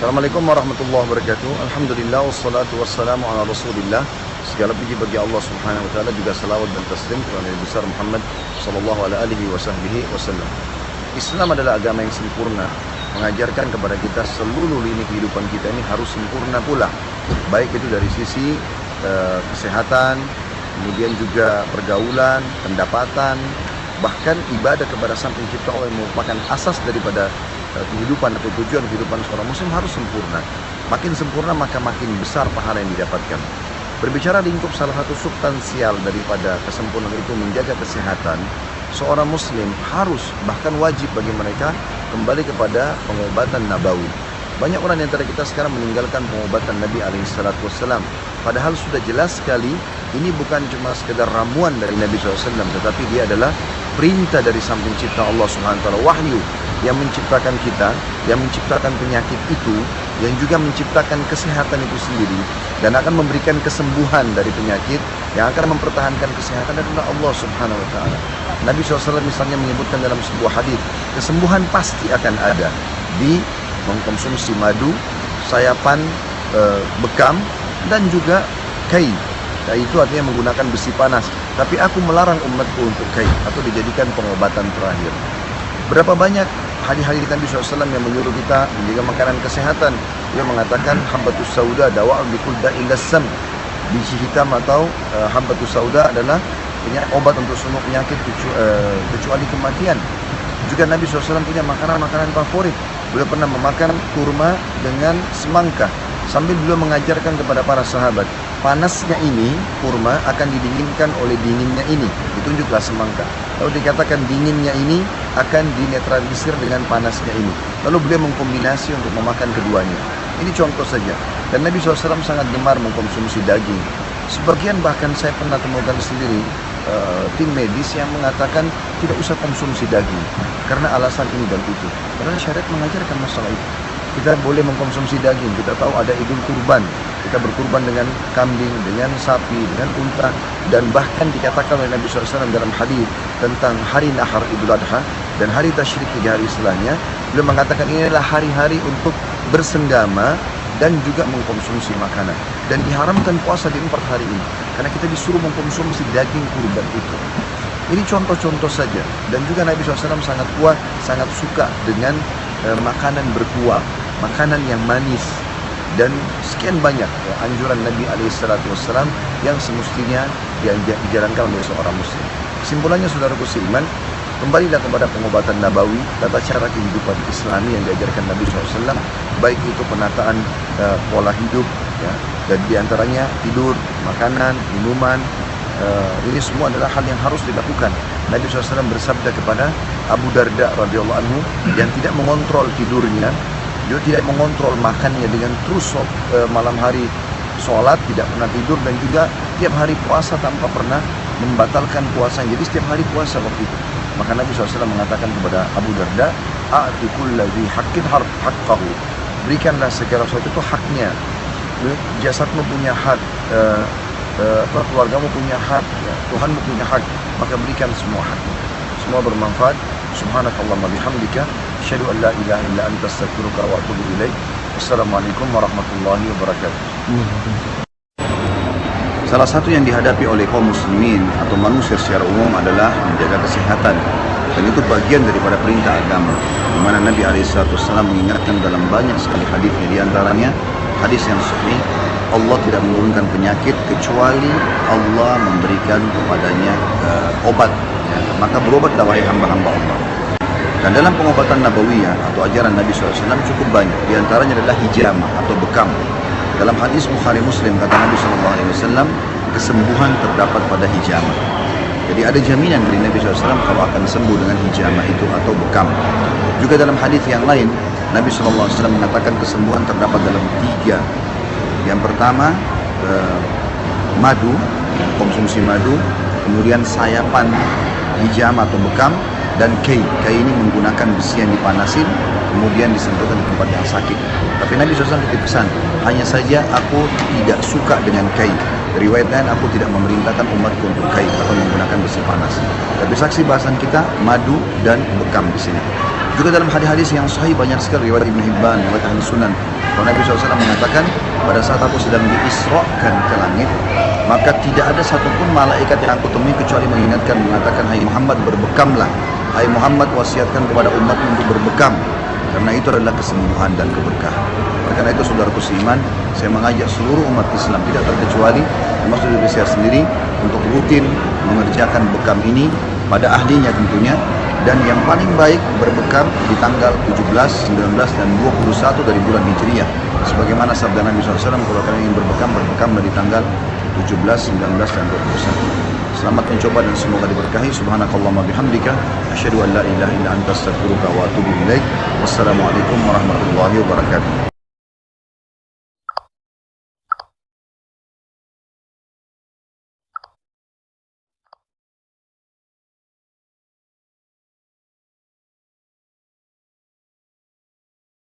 Assalamualaikum warahmatullahi wabarakatuh. Alhamdulillah wassalatu wassalamu ala Rasulillah. Segala puji bagi Allah Subhanahu wa taala, juga salawat dan taslim kepada Nabi besar Muhammad sallallahu alaihi wasallam. Islam adalah agama yang sempurna, mengajarkan kepada kita seluruh lini kehidupan kita ini harus sempurna pula. Baik itu dari sisi kesehatan, kemudian juga pergaulan, pendapatan, bahkan ibadah kepada Sang Pencipta Allah yang merupakan asas daripada kehidupan atau tujuan kehidupan seorang muslim harus sempurna. Makin sempurna maka makin besar pahala yang didapatkan. Berbicara lingkup salah satu substansial daripada kesempurnaan itu menjaga kesehatan, seorang muslim harus, bahkan wajib bagi mereka kembali kepada pengobatan nabawi. Banyak orang di antara kita sekarang meninggalkan pengobatan Nabi SAW. Padahal sudah jelas sekali ini bukan cuma sekedar ramuan dari Nabi SAW, tetapi dia adalah perintah dari Sang Pencipta Allah Subhanahu wa taala, wahyu yang menciptakan kita, yang menciptakan penyakit itu, yang juga menciptakan kesehatan itu sendiri, dan akan memberikan kesembuhan dari penyakit, yang akan mempertahankan kesehatan adalah Allah Subhanahu wa taala. Nabi SAW misalnya menyebutkan dalam sebuah hadis, kesembuhan pasti akan ada di mengkonsumsi madu, sayapan bekam, dan juga kai. Kai itu artinya menggunakan besi panas. Tapi aku melarang umatku untuk kai, atau dijadikan pengobatan terakhir. Berapa banyak hadis-hadis Nabi SAW yang menyuruh kita menjaga makanan kesehatan. Dia mengatakan habbatus sauda dawa'un bikul da'il lasam. Biji hitam atau habbatus sauda adalah obat untuk semua penyakit kecuali kematian. Juga Nabi SAW punya makanan-makanan favorit. Beliau pernah memakan kurma dengan semangka, sambil beliau mengajarkan kepada para sahabat, panasnya ini kurma akan didinginkan oleh dinginnya ini, ditunjuklah semangka. Lalu dikatakan dinginnya ini akan dinetralisir dengan panasnya ini. Lalu beliau mengkombinasi untuk memakan keduanya. Ini contoh saja. Dan Nabi SAW sangat gemar mengkonsumsi daging. Sebagian bahkan saya pernah temukan sendiri tim medis yang mengatakan tidak usah konsumsi daging karena alasan ini dan itu. Padahal syariat mengajarkan masalah itu. Kita boleh mengkonsumsi daging. Kita tahu ada idul kurban. Kita berkurban dengan kambing, dengan sapi, dengan unta. Dan bahkan dikatakan oleh Nabi SAW dalam hadis tentang hari nahar Idul Adha dan hari tasyrik 3 hari setelahnya. Beliau mengatakan ini adalah hari-hari untuk bersenggama dan juga mengkonsumsi makanan. Dan diharamkan puasa di 4 hari ini karena kita disuruh mengkonsumsi daging kurban itu. Ini contoh-contoh saja. Dan juga Nabi SAW sangat kuat, sangat suka dengan makanan berkuah, makanan yang manis, dan sekian banyak anjuran Nabi SAW yang semestinya dijalankan oleh seorang muslim. Kesimpulannya, saudaraku seiman, kembalilah kepada pengobatan nabawi, tata cara kehidupan Islami yang diajarkan Nabi SAW, baik itu penataan pola hidup, ya, dan diantaranya tidur, makanan, minuman. Ini semua adalah hal yang harus dilakukan. Nabi SAW bersabda kepada Abu Darda radhiyallahu anhu yang tidak mengontrol tidurnya, dia tidak mengontrol makannya, dengan terus malam hari sholat, tidak pernah tidur, dan juga tiap hari puasa tanpa pernah membatalkan puasa. Jadi setiap hari puasa waktu itu. Maka Nabi SAW mengatakan kepada Abu Darda, a'ti kulladzi haqqin haqqahu. Berikanlah segala sesuatu itu haknya. Jasadmu punya hak, keluargamu punya hak, ya, Tuhanmu punya hak, maka berikan semua haknya. Semua bermanfaat. Subhanakallahumma bihamdika, asyhadu an la ilaha illa anta, astaghfiruka wa atubu ilaik. Wassalamualaikum warahmatullahi wabarakatuh. Salah satu yang dihadapi oleh kaum muslimin atau manusia secara umum adalah menjaga kesehatan. Dan itu bagian daripada perintah agama, di mana Nabi SAW mengingatkan dalam banyak sekali hadisnya. Di antaranya hadis yang sahih, Allah tidak menurunkan penyakit kecuali Allah memberikan kepadanya obat. Ya, maka berobatlah wahai hamba-hamba Allah. Dan dalam pengobatan nabawiyah atau ajaran Nabi SAW cukup banyak. Di antaranya adalah hijamah atau bekam. Dalam hadis Bukhari Muslim kata Nabi SAW, kesembuhan terdapat pada hijamah. Jadi ada jaminan dari Nabi SAW kalau akan sembuh dengan hijamah itu atau bekam. Juga dalam hadis yang lain, Nabi SAW mengatakan kesembuhan terdapat dalam 3. Yang pertama, madu, konsumsi madu, kemudian sayapan hijamah atau bekam, dan kai. Kai ini menggunakan besi yang dipanasin, kemudian disentuhkan di tempat yang sakit. Tapi Nabi SAW titip pesan, hanya saja aku tidak suka dengan kai. Riwayat lain, aku tidak memerintahkan umatku untuk kai atau menggunakan besi panas. Tapi saksi bahasan kita madu dan bekam di sini. Juga dalam hadis-hadis yang sahih banyak sekali riwayat Ibnu Hibban, riwayat Ahli Sunan. Kalau Nabi SAW mengatakan, pada saat aku sedang diisrokan ke langit, maka tidak ada satupun malaikat yang aku temui kecuali mengingatkan, mengatakan, hai Muhammad, berbekamlah. Hai Muhammad, wasiatkan kepada umatmu untuk berbekam, karena itu adalah kesembuhan dan keberkahan. Karena itu saudaraku seiman, saya mengajak seluruh umat Islam, tidak terkecuali termasuk diri saya sendiri, untuk rutin mengerjakan bekam ini pada ahlinya tentunya. Dan yang paling baik berbekam di tanggal 17, 19, dan 21 dari bulan Hijriah. Sebagaimana sabda Nabi SAW, kalau kalian ingin berbekam, berbekamlah di tanggal 17, 19, dan 21. Selamat mencoba dan semoga diberkahi. Subhanakallahumma bihamdika, asyhadu an la ilaha illa anta, astaghfiruka wa atubu ilaik. Wassalamualaikum warahmatullahi wabarakatuh.